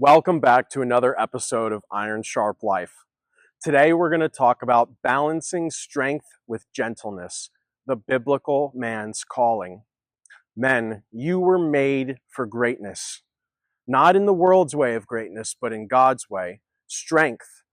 Welcome back to another episode of Iron Sharp Life. Today we're going to talk about balancing strength with gentleness, the biblical man's calling. Men, you were made for greatness, not in the world's way of greatness, but in God's way. Strength,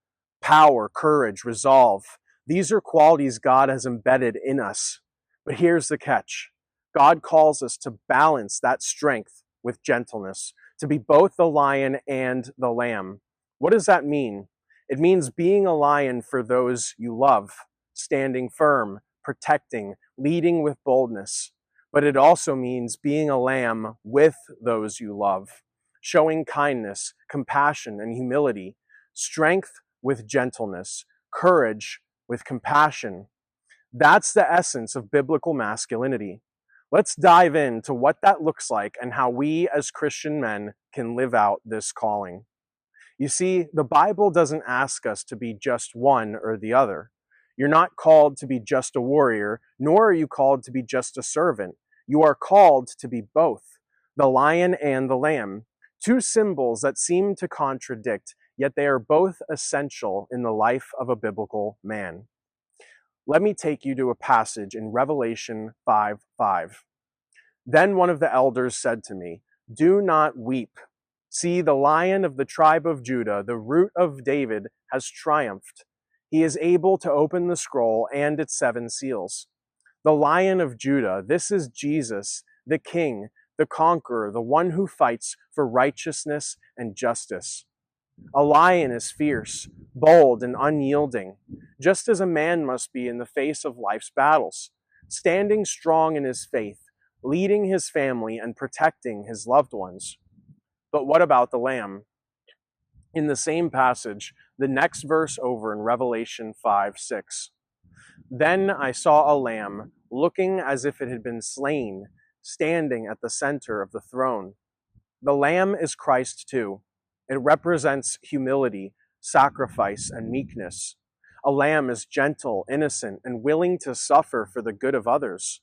power, courage, resolve. These are qualities God has embedded in us. But here's the catch. God calls us to balance that strength with gentleness, to be both the lion and the lamb. What does that mean? It means being a lion for those you love, standing firm, protecting, leading with boldness. But it also means being a lamb with those you love, showing kindness, compassion, and humility, strength with gentleness, courage with compassion. That's the essence of biblical masculinity. Let's dive into what that looks like and how we as Christian men can live out this calling. You see, the Bible doesn't ask us to be just one or the other. You're not called to be just a warrior, nor are you called to be just a servant. You are called to be both, the lion and the lamb, two symbols that seem to contradict, yet they are both essential in the life of a biblical man. Let me take you to a passage in Revelation 5:5. Then one of the elders said to me, "Do not weep. See, the Lion of the tribe of Judah, the Root of David, has triumphed. He is able to open the scroll and its 7 seals. The Lion of Judah, this is Jesus, the King, the Conqueror, the one who fights for righteousness and justice. A lion is fierce, bold, and unyielding, just as a man must be in the face of life's battles, standing strong in his faith, leading his family, and protecting his loved ones." But what about the lamb? In the same passage, the next verse over in Revelation 5:6. Then I saw a lamb, looking as if it had been slain, standing at the center of the throne. The lamb is Christ too. It represents humility, sacrifice, and meekness. A lamb is gentle, innocent, and willing to suffer for the good of others.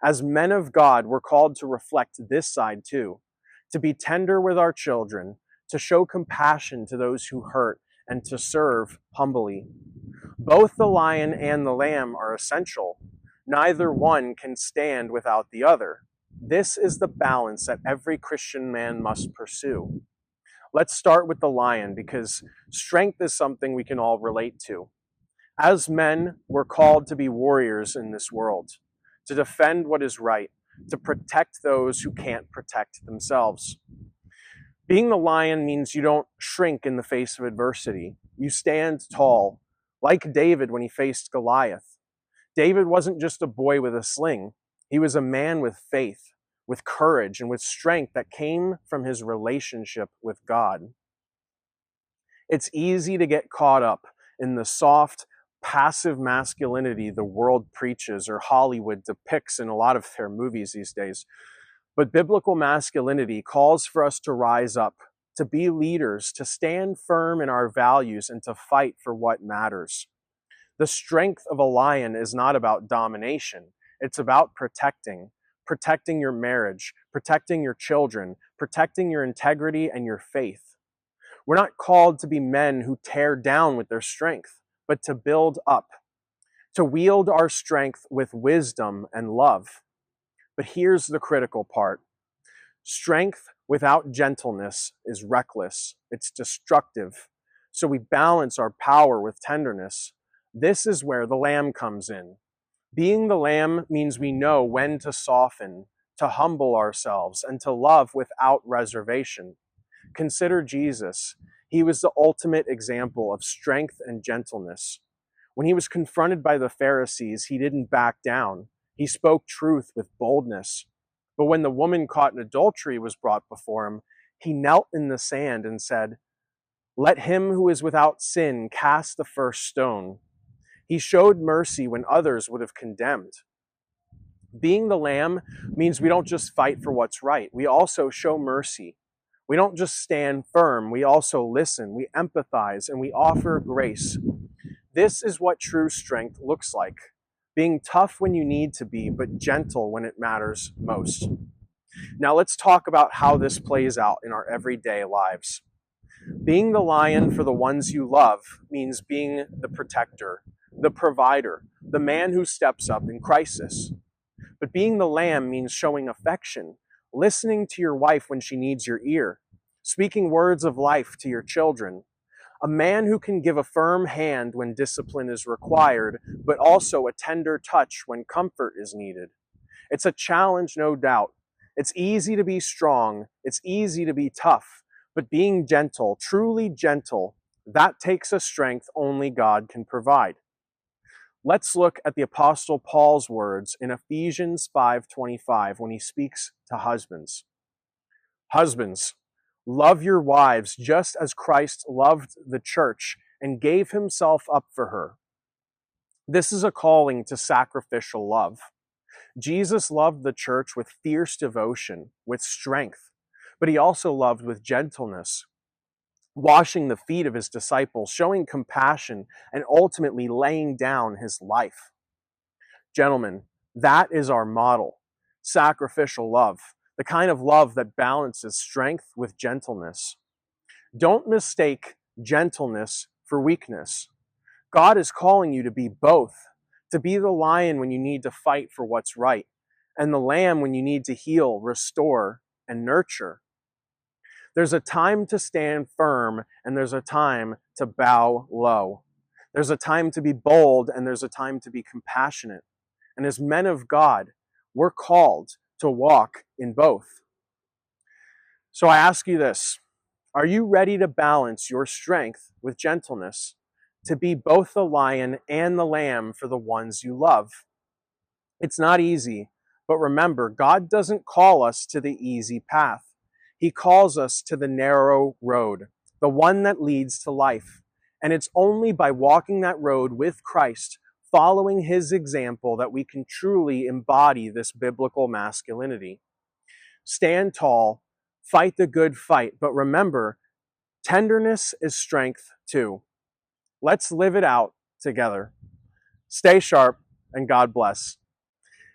As men of God, we're called to reflect this side too, to be tender with our children, to show compassion to those who hurt, and to serve humbly. Both the lion and the lamb are essential. Neither one can stand without the other. This is the balance that every Christian man must pursue. Let's start with the lion because strength is something we can all relate to. As men, we're called to be warriors in this world, to defend what is right, to protect those who can't protect themselves. Being the lion means you don't shrink in the face of adversity. You stand tall, like David when he faced Goliath. David wasn't just a boy with a sling. He was a man with faith, with courage, and with strength that came from his relationship with God. It's easy to get caught up in the soft, passive masculinity the world preaches or Hollywood depicts in a lot of their movies these days. But biblical masculinity calls for us to rise up, to be leaders, to stand firm in our values, and to fight for what matters. The strength of a lion is not about domination. It's about protecting your marriage, protecting your children, protecting your integrity and your faith. We're not called to be men who tear down with their strength, but to build up, to wield our strength with wisdom and love. But here's the critical part. Strength without gentleness is reckless. It's destructive. So we balance our power with tenderness. This is where the lamb comes in. Being the lamb means we know when to soften, to humble ourselves, and to love without reservation. Consider Jesus. He was the ultimate example of strength and gentleness. When he was confronted by the Pharisees, he didn't back down. He spoke truth with boldness. But when the woman caught in adultery was brought before him, he knelt in the sand and said, "Let him who is without sin cast the first stone." He showed mercy when others would have condemned. Being the lamb means we don't just fight for what's right. We also show mercy. We don't just stand firm. We also listen. We empathize and we offer grace. This is what true strength looks like. Being tough when you need to be, but gentle when it matters most. Now let's talk about how this plays out in our everyday lives. Being the lion for the ones you love means being the protector, the provider, the man who steps up in crisis. But being the lamb means showing affection, listening to your wife when she needs your ear, speaking words of life to your children. A man who can give a firm hand when discipline is required, but also a tender touch when comfort is needed. It's a challenge, no doubt. It's easy to be strong. It's easy to be tough. But being gentle, truly gentle, that takes a strength only God can provide. Let's look at the Apostle Paul's words in Ephesians 5:25 when he speaks to husbands. Husbands, love your wives just as Christ loved the church and gave himself up for her. This is a calling to sacrificial love. Jesus loved the church with fierce devotion, with strength, but he also loved with gentleness, washing the feet of his disciples, showing compassion, and ultimately laying down his life. Gentlemen, that is our model, sacrificial love, the kind of love that balances strength with gentleness. Don't mistake gentleness for weakness. God is calling you to be both, to be the lion when you need to fight for what's right, and the lamb when you need to heal, restore, and nurture. There's a time to stand firm, and there's a time to bow low. There's a time to be bold, and there's a time to be compassionate. And as men of God, we're called to walk in both. So I ask you this, are you ready to balance your strength with gentleness, to be both the lion and the lamb for the ones you love? It's not easy, but remember, God doesn't call us to the easy path. He calls us to the narrow road, the one that leads to life. And it's only by walking that road with Christ, following his example, that we can truly embody this biblical masculinity. Stand tall, fight the good fight, but remember, tenderness is strength too. Let's live it out together. Stay sharp, and God bless.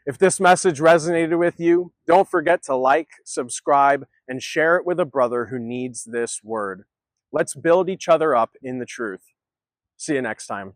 If this message resonated with you, don't forget to like, subscribe, and share it with a brother who needs this word. Let's build each other up in the truth. See you next time.